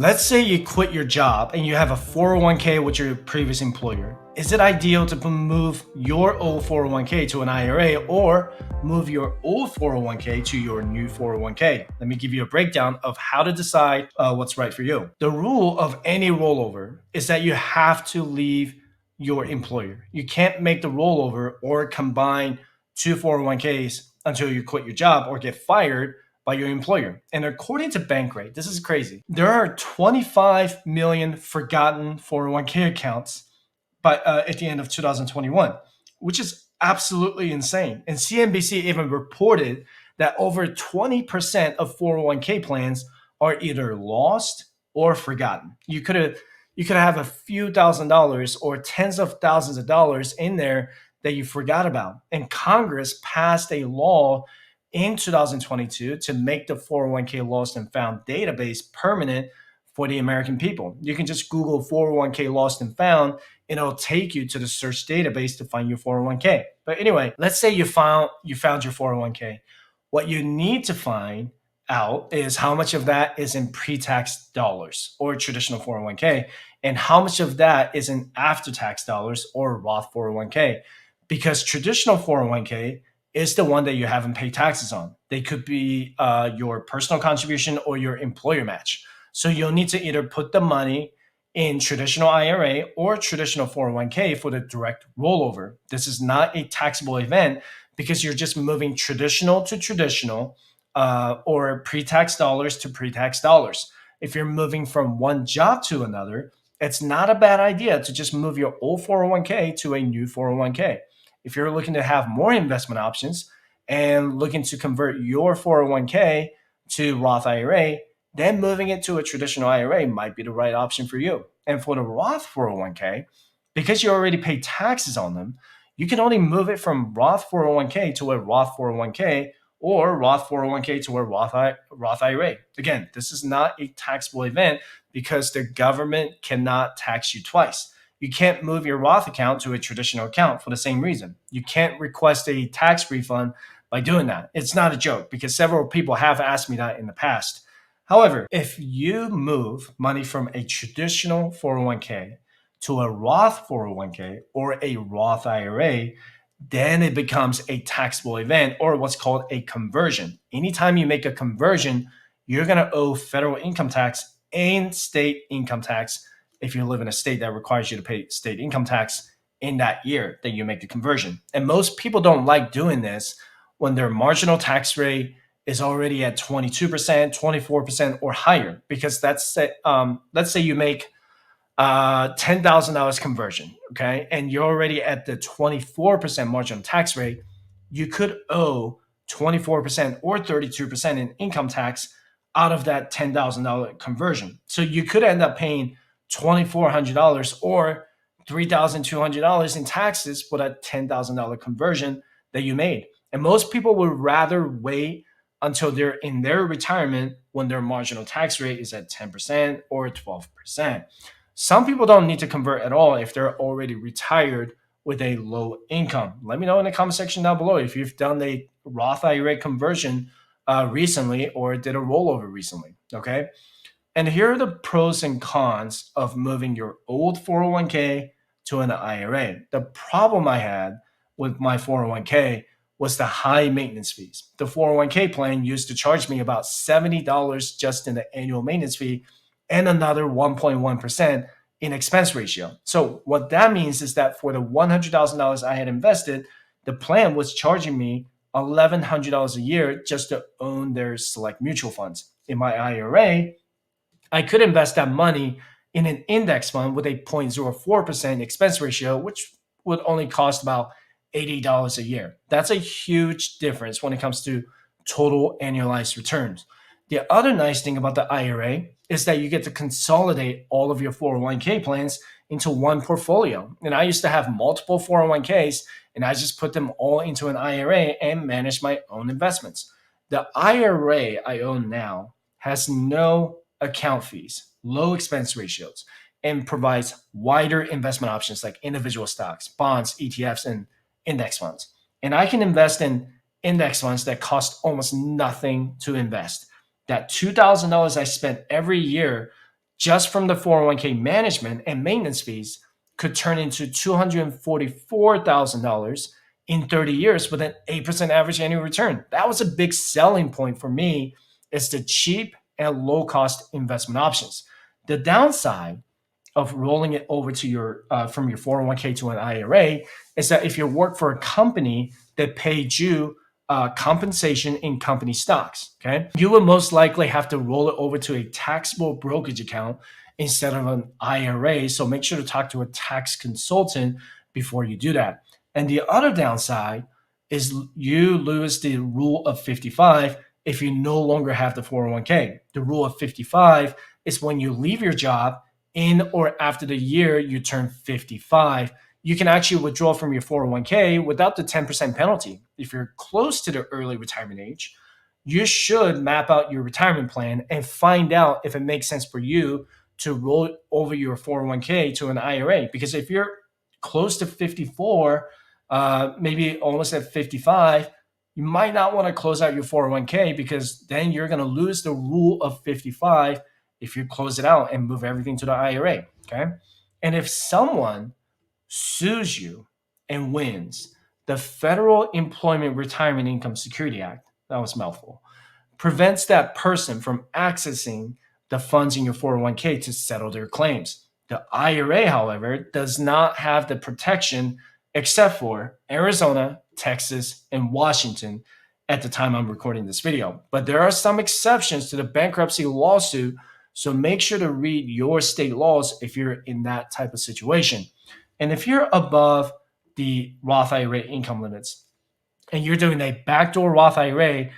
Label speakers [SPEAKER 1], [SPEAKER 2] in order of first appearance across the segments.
[SPEAKER 1] Let's say you quit your job and you have a 401k with your previous employer. Is it ideal to move your old 401k to an IRA or move your old 401k to your new 401k? Let me give you a breakdown of how to decide what's right for you. The rule of any rollover is that you have to leave your employer. You can't make the rollover or combine two 401ks until you quit your job or get fired by your employer. And according to Bankrate, this is crazy. There are 25 million forgotten 401k accounts at the end of 2021, which is absolutely insane. And CNBC even reported that over 20% of 401k plans are either lost or forgotten. You could have a few $1,000s or tens of thousands of dollars in there that you forgot about. And Congress passed a law in 2022 to make the 401k lost and found database permanent for the American people. You can just Google 401k lost and found, and it'll take you to the search database to find your 401k. But anyway, let's say you found your 401k. What you need to find out is how much of that is in pre-tax dollars or traditional 401k, and how much of that is in after-tax dollars or Roth 401k. Because traditional 401k is the one that you haven't paid taxes on. They could be your personal contribution or your employer match. So you'll need to either put the money in traditional IRA or traditional 401k for the direct rollover. This is not a taxable event because you're just moving traditional to traditional or pre-tax dollars to pre-tax dollars. If you're moving from one job to another, it's not a bad idea to just move your old 401k to a new 401k. If you're looking to have more investment options and looking to convert your 401k to Roth IRA, then moving it to a traditional IRA might be the right option for you. And for the Roth 401k, because you already pay taxes on them, you can only move it from Roth 401k to a Roth 401k or Roth 401k to a Roth IRA. Again, this is not a taxable event because the government cannot tax you twice. You can't move your Roth account to a traditional account for the same reason. You can't request a tax refund by doing that. It's not a joke because several people have asked me that in the past. However, if you move money from a traditional 401k to a Roth 401k or a Roth IRA, then it becomes a taxable event or what's called a conversion. Anytime you make a conversion, you're going to owe federal income tax and state income tax if you live in a state that requires you to pay state income tax in that year that you make the conversion. And most people don't like doing this when their marginal tax rate is already at 22%, 24%, or higher, because let's say you make $10,000 conversion, okay, and you're already at the 24% marginal tax rate, you could owe 24% or 32% in income tax out of that $10,000 conversion. So you could end up paying $2,400 or $3,200 in taxes for that $10,000 conversion that you made. And most people would rather wait until they're in their retirement when their marginal tax rate is at 10% or 12%. Some people don't need to convert at all if they're already retired with a low income. Let me know in the comment section down below if you've done a Roth IRA conversion recently or did a rollover recently, okay? And here are the pros and cons of moving your old 401k to an IRA. The problem I had with my 401k was the high maintenance fees. The 401k plan used to charge me about $70 just in the annual maintenance fee and another 1.1% in expense ratio. So what that means is that for the $100,000 I had invested, the plan was charging me $1,100 a year just to own their select mutual funds. In my IRA, I could invest that money in an index fund with a 0.04% expense ratio, which would only cost about $80 a year. That's a huge difference when it comes to total annualized returns. The other nice thing about the IRA is that you get to consolidate all of your 401k plans into one portfolio. And I used to have multiple 401ks, and I just put them all into an IRA and manage my own investments. The IRA I own now has no account fees, low expense ratios, and provides wider investment options like individual stocks, bonds, ETFs, and index funds. And I can invest in index funds that cost almost nothing to invest. That $2,000 I spent every year just from the 401k management and maintenance fees could turn into $244,000 in 30 years with an 8% average annual return. That was a big selling point for me. It's the cheap and low cost investment options. The downside of rolling it over to your from your 401k to an IRA is that if you work for a company that paid you compensation in company stocks, okay, you will most likely have to roll it over to a taxable brokerage account instead of an IRA. So make sure to talk to a tax consultant before you do that. And the other downside is you lose the rule of 55 if you no longer have the 401k. The rule of 55 is when you leave your job in or after the year you turn 55, you can actually withdraw from your 401k without the 10% penalty. If you're close to the early retirement age, you should map out your retirement plan and find out if it makes sense for you to roll over your 401k to an IRA. Because if you're close to 54, maybe almost at 55, you might not want to close out your 401k because then you're going to lose the rule of 55 if you close it out and move everything to the IRA. Okay. And if someone sues you and wins, the Federal Employment Retirement Income Security Act, that was a mouthful, prevents that person from accessing the funds in your 401k to settle their claims. The IRA, however, does not have the protection except for Arizona, Texas, and Washington at the time I'm recording this video. But there are some exceptions to the bankruptcy lawsuit, so make sure to read your state laws if you're in that type of situation. And if you're above the Roth IRA income limits and you're doing a backdoor Roth IRA,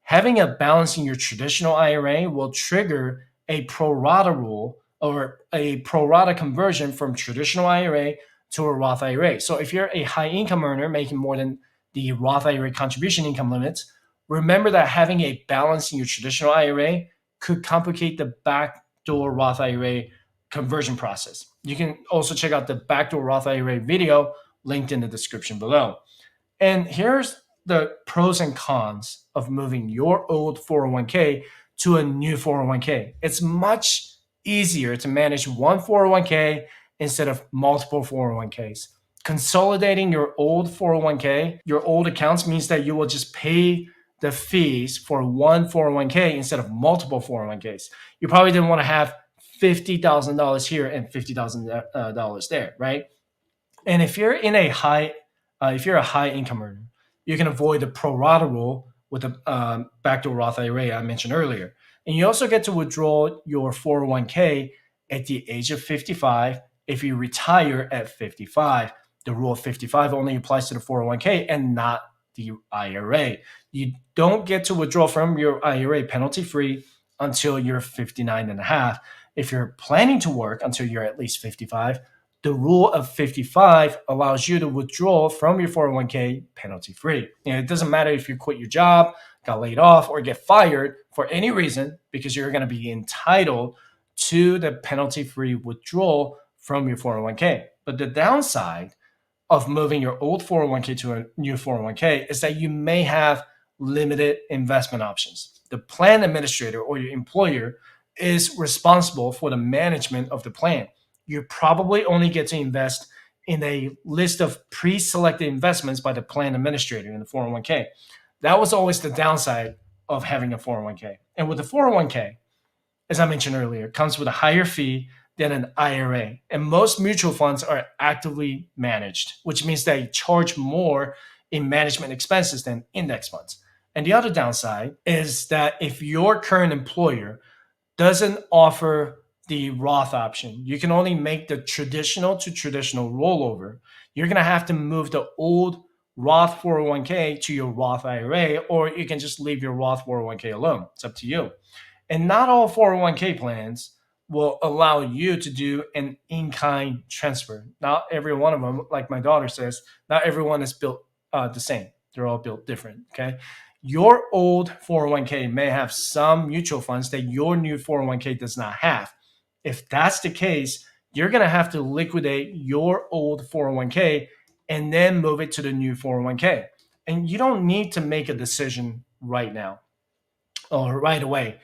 [SPEAKER 1] having a balance in your traditional IRA will trigger a pro rata rule or a pro rata conversion from traditional IRA to a Roth IRA. So if you're a high income earner making more than the Roth IRA contribution income limits, remember that having a balance in your traditional IRA could complicate the backdoor Roth IRA conversion process. You can also check out the backdoor Roth IRA video linked in the description below. And here's the pros and cons of moving your old 401k to a new 401k. It's much easier to manage one 401k instead of multiple 401ks. Consolidating your old 401k, your old accounts, means that you will just pay the fees for one 401k instead of multiple 401ks. You probably didn't want to have $50,000 here and $50,000 there, right? And if you're in a if you're a high income earner, you can avoid the pro rata rule with the backdoor Roth IRA I mentioned earlier. And you also get to withdraw your 401k at the age of 55 if you retire at 55. The rule of 55 only applies to the 401k and not the IRA. You don't get to withdraw from your IRA penalty free until you're 59 and a half. If you're planning to work until you're at least 55, the rule of 55 allows you to withdraw from your 401k penalty free. And it doesn't matter if you quit your job, got laid off, or get fired for any reason, because you're going to be entitled to the penalty free withdrawal from your 401k. But the downside of moving your old 401k to a new 401k is that you may have limited investment options. The plan administrator or your employer is responsible for the management of the plan. You probably only get to invest in a list of pre-selected investments by the plan administrator in the 401k. That was always the downside of having a 401k. And with the 401k, as I mentioned earlier, comes with a higher fee than an IRA. And most mutual funds are actively managed, which means they charge more in management expenses than index funds. And the other downside is that if your current employer doesn't offer the Roth option, you can only make the traditional to traditional rollover. You're going to have to move the old Roth 401k to your Roth IRA, or you can just leave your Roth 401k alone. It's up to you. And not all 401k plans will allow you to do an in-kind transfer. Not every one of them, like my daughter says, not everyone is built the same. They're all built different, okay? Your old 401k may have some mutual funds that your new 401k does not have. If that's the case, you're going to have to liquidate your old 401k and then move it to the new 401k. And you don't need to make a decision right now or right away.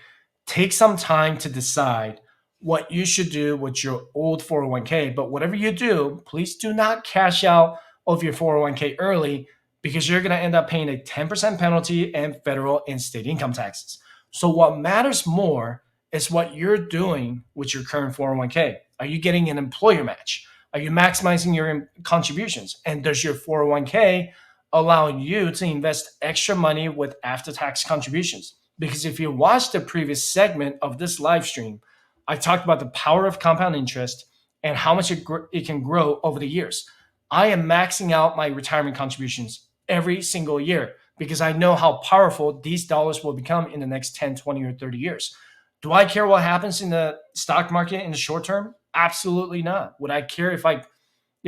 [SPEAKER 1] Take some time to decide what you should do with your old 401k. But whatever you do, please do not cash out of your 401k early, because you're going to end up paying a 10% penalty and federal and state income taxes. So what matters more is what you're doing with your current 401k. Are you getting an employer match? Are you maximizing your contributions? And does your 401k allow you to invest extra money with after-tax contributions? Because if you watched the previous segment of this live stream, I talked about the power of compound interest and how much it can grow over the years. I am maxing out my retirement contributions every single year because I know how powerful these dollars will become in the next 10, 20, or 30 years. Do I care what happens in the stock market in the short term? Absolutely not. Would I care if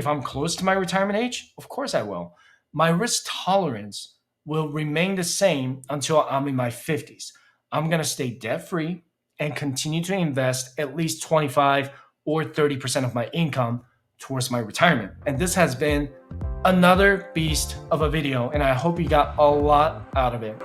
[SPEAKER 1] I'm close to my retirement age? Of course I will. My risk tolerance will remain the same until I'm in my 50s. I'm going to stay debt free and continue to invest at least 25 or 30% of my income towards my retirement. And this has been another beast of a video, and I hope you got a lot out of it.